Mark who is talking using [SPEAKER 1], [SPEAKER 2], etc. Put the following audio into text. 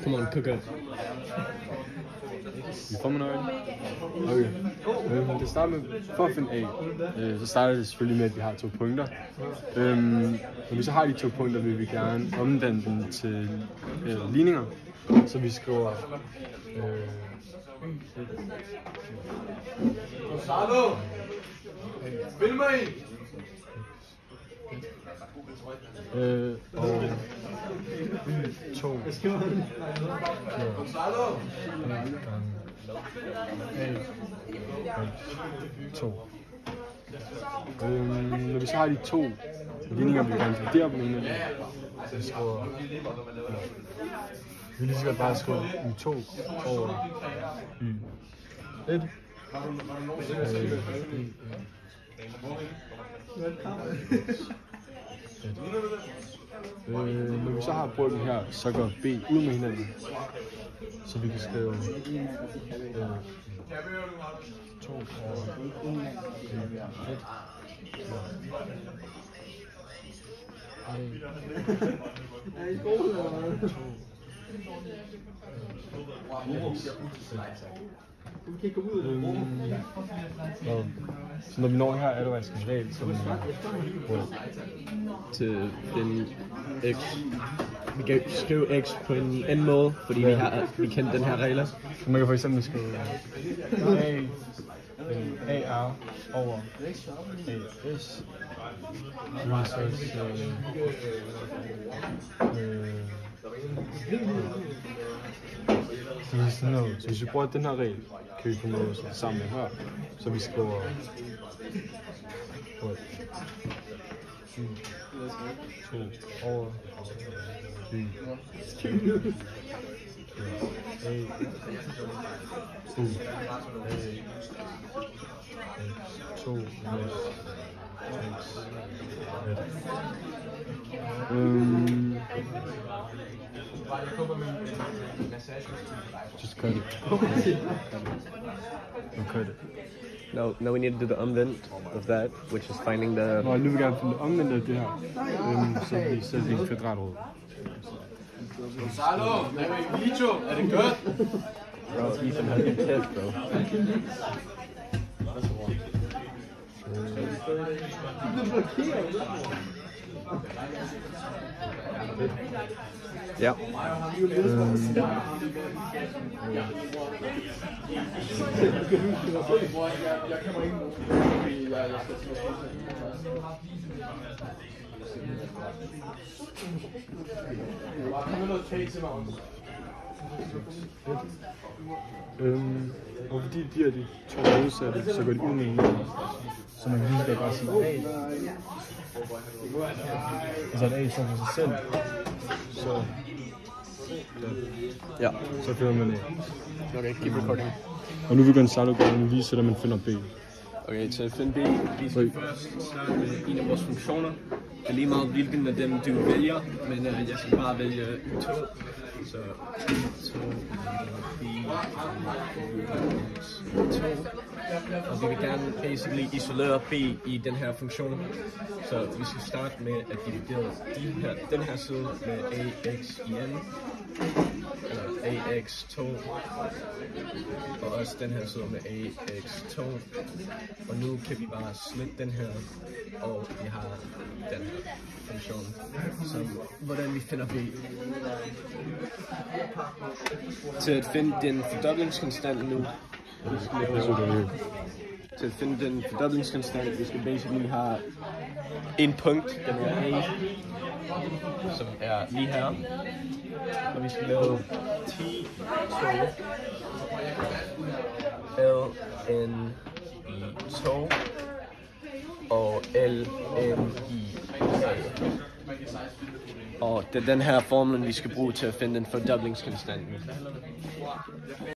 [SPEAKER 1] Come on, cook it.
[SPEAKER 2] Vi får med nøgle. Okay. Det starter med, for at finde A, så starter det selvfølgelig med, at vi har 2 punkter. Når vi så har de 2 punkter, vil vi gerne omdanne dem til ligninger. Så vi skriver...
[SPEAKER 3] Gonzalo! Spil mig i!
[SPEAKER 2] Og 2
[SPEAKER 3] Gonzalo!
[SPEAKER 2] 2. Når vi så har de 2 ligninger, vi kan dividere på hinanden, så vi skriver... Vi lige så godt bare skrive Y2 over Y1. Når vi så har bryggen her, så går B ud med hinanden, så vi kan skrive 2 over Y1. Så når vi når her, er der faktisk en regel, som
[SPEAKER 1] Til den x. Vi kan skrive x på en anden måde, fordi vi kender den her regler.
[SPEAKER 2] man kan for eksempel skrive AR over AS. Så hvis vi bruger den her regel, kan vi få noget sammen med her. Så vi skriver 2 over Y. Just cut it. Cut it.
[SPEAKER 1] Now we need to do the omvendt of that, which is finding the...
[SPEAKER 2] Nå, nu vil jeg gerne finde omvendt af det her, så vi sætter en kvadratrod.
[SPEAKER 3] Gonzalo, Licho, er det godt?
[SPEAKER 1] Bro, Ethan has a test, bro. Ja.
[SPEAKER 2] Og fordi de er de 2 modsatte, så går de ud med hinanden. Så man kan lige bare sige A. Og så er A så for sig selv. Så
[SPEAKER 1] Ja.
[SPEAKER 2] så finder man A.
[SPEAKER 1] Okay, keep recording.
[SPEAKER 2] Og nu vil Gonzalo gerne vise, hvordan man finder B.
[SPEAKER 1] Okay, til at finde B, vi skal først starte med en af vores funktioner. Det er lige meget hvilken af dem du vælger, men jeg skal bare vælge Y2. Så Y2, B, Y2. Og vi vil gerne basically isolere B i den her funktion. Så vi skal starte med at dividere den her side med AX i n. Eller AX2. Og også den her side med AX2. Og nu kan vi bare slette den her, og vi har den her funktion. Så hvordan vi finder B. Til at finde den fordoblingskonstant nu, til at finde den fordoblingskonstant, vi skal basically have en punkt, den er A, som er lige her. Og vi skal lave T2 L N I 2 og L N I A. Og det er den her formel, vi skal bruge til at finde den fordoblingskonstant.